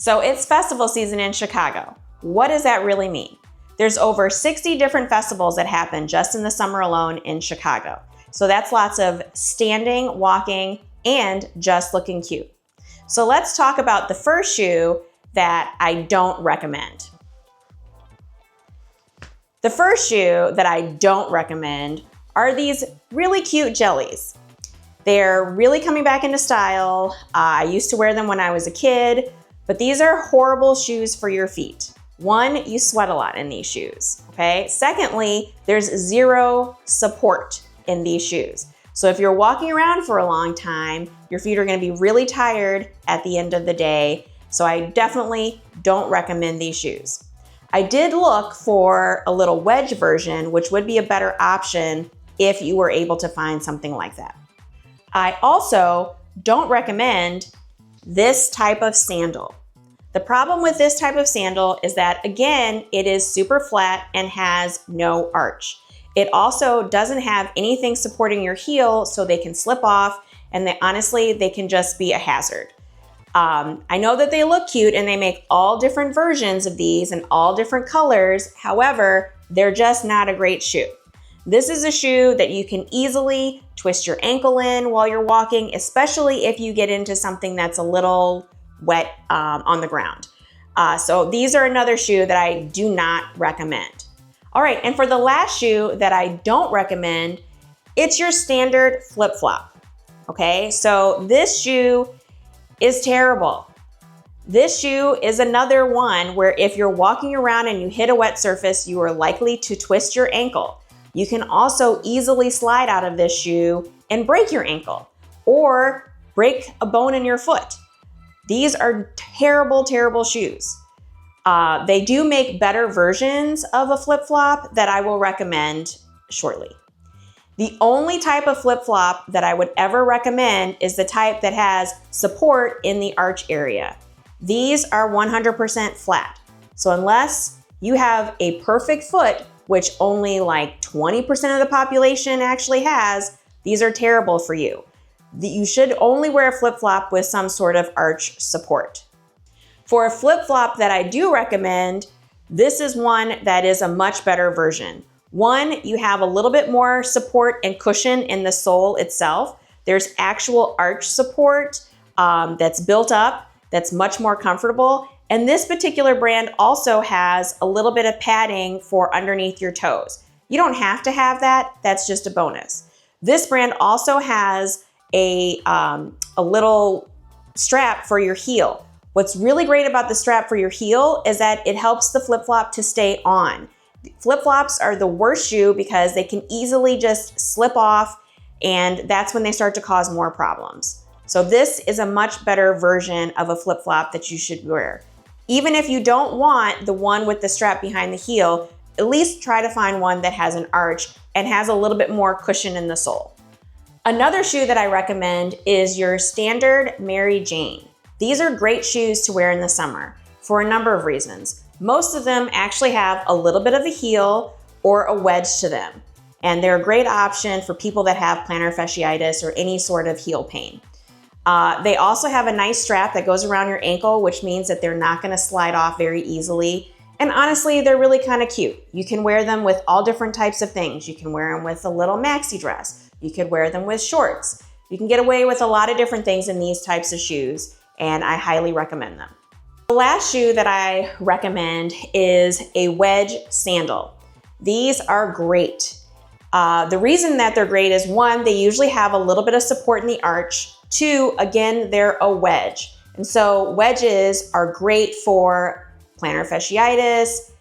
So it's festival season in Chicago. What does that really mean? There's over 60 different festivals that happen just in the summer alone in Chicago. So that's lots of standing, walking, and just looking cute. So let's talk about the first shoe that I don't recommend. The first shoe that I don't recommend are these really cute jellies. They're really coming back into style. I used to wear them when I was a kid, but these are horrible shoes for your feet. One, you sweat a lot in these shoes, okay? Secondly, there's zero support in these shoes. So if you're walking around for a long time, your feet are gonna be really tired at the end of the day. So I definitely don't recommend these shoes. I did look for a little wedge version, which would be a better option if you were able to find something like that. I also don't recommend this type of sandal. The problem with this type of sandal is that, again, it is super flat and has no arch. It also doesn't have anything supporting your heel so they can slip off, and honestly, they can just be a hazard. I know that they look cute and they make all different versions of these in all different colors. However, they're just not a great shoe. This is a shoe that you can easily twist your ankle in while you're walking, especially if you get into something that's a little wet on the ground. So these are another shoe that I do not recommend. All right, and for the last shoe that I don't recommend, it's your standard flip-flop. Okay, so this shoe is terrible. This shoe is another one where if you're walking around and you hit a wet surface, you are likely to twist your ankle. You can also easily slide out of this shoe and break your ankle or break a bone in your foot. These are terrible, terrible shoes. They do make better versions of a flip-flop that I will recommend shortly. The only type of flip-flop that I would ever recommend is the type that has support in the arch area. These are 100% flat. So unless you have a perfect foot, which only like 20% of the population actually has, these are terrible for you. You should only wear a flip-flop with some sort of arch support. For a flip-flop that I do recommend, this is one that is a much better version. One, you have a little bit more support and cushion in the sole itself. There's actual arch support that's built up, that's much more comfortable. And this particular brand also has a little bit of padding for underneath your toes. You don't have to have that, that's just a bonus. This brand also has a little strap for your heel. What's really great about the strap for your heel is that it helps the flip-flop to stay on. Flip-flops are the worst shoe because they can easily just slip off, and that's when they start to cause more problems. So this is a much better version of a flip-flop that you should wear. Even if you don't want the one with the strap behind the heel, at least try to find one that has an arch and has a little bit more cushion in the sole. Another shoe that I recommend is your standard Mary Jane. These are great shoes to wear in the summer for a number of reasons. Most of them actually have a little bit of a heel or a wedge to them, and they're a great option for people that have plantar fasciitis or any sort of heel pain. They also have a nice strap that goes around your ankle, which means that they're not gonna slide off very easily. And honestly, they're really kind of cute. You can wear them with all different types of things. You can wear them with a little maxi dress. You could wear them with shorts. You can get away with a lot of different things in these types of shoes, and I highly recommend them. The last shoe that I recommend is a wedge sandal. These are great. The reason that they're great is one, they usually have a little bit of support in the arch. Two, again, they're a wedge. And so wedges are great for plantar fasciitis,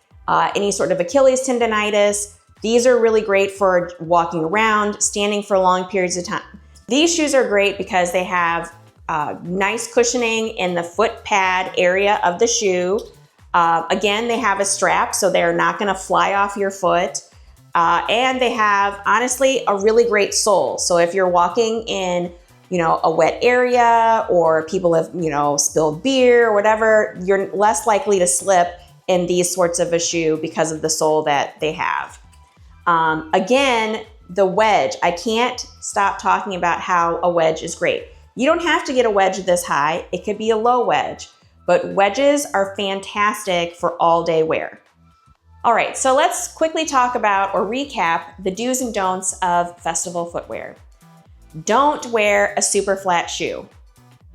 any sort of Achilles tendonitis. These are really great for walking around, standing for long periods of time. These shoes are great because they have nice cushioning in the foot pad area of the shoe. Again, they have a strap, so they're not gonna fly off your foot. And they have, honestly, a really great sole. So if you're walking in, a wet area, or people have, spilled beer or whatever, you're less likely to slip in these sorts of a shoe because of the sole that they have. Again, the wedge, I can't stop talking about how a wedge is great. You don't have to get a wedge this high. It could be a low wedge, but wedges are fantastic for all day wear. All right, so let's quickly talk about or recap the do's and don'ts of festival footwear. Don't wear a super flat shoe.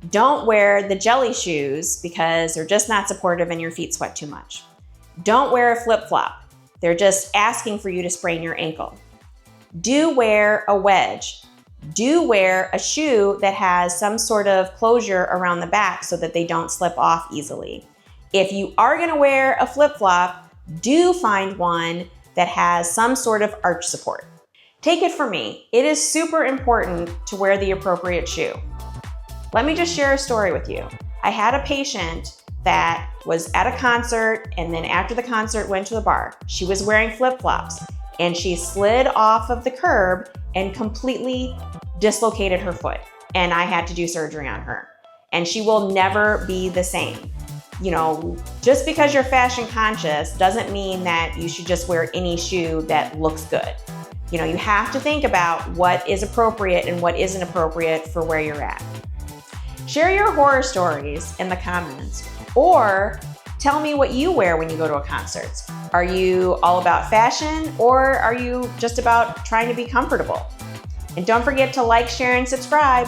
Don't wear the jelly shoes because they're just not supportive and your feet sweat too much. Don't wear a flip-flop. They're just asking for you to sprain your ankle. Do wear a wedge. Do wear a shoe that has some sort of closure around the back so that they don't slip off easily. If you are gonna wear a flip-flop, do find one that has some sort of arch support. Take it from me, it is super important to wear the appropriate shoe. Let me just share a story with you. I had a patient that was at a concert and then after the concert went to the bar. She was wearing flip-flops and she slid off of the curb and completely dislocated her foot. And I had to do surgery on her. And she will never be the same. You know, just because you're fashion conscious doesn't mean that you should just wear any shoe that looks good. You know, you have to think about what is appropriate and what isn't appropriate for where you're at. Share your horror stories in the comments or tell me what you wear when you go to a concert. Are you all about fashion or are you just about trying to be comfortable? And don't forget to like, share, and subscribe.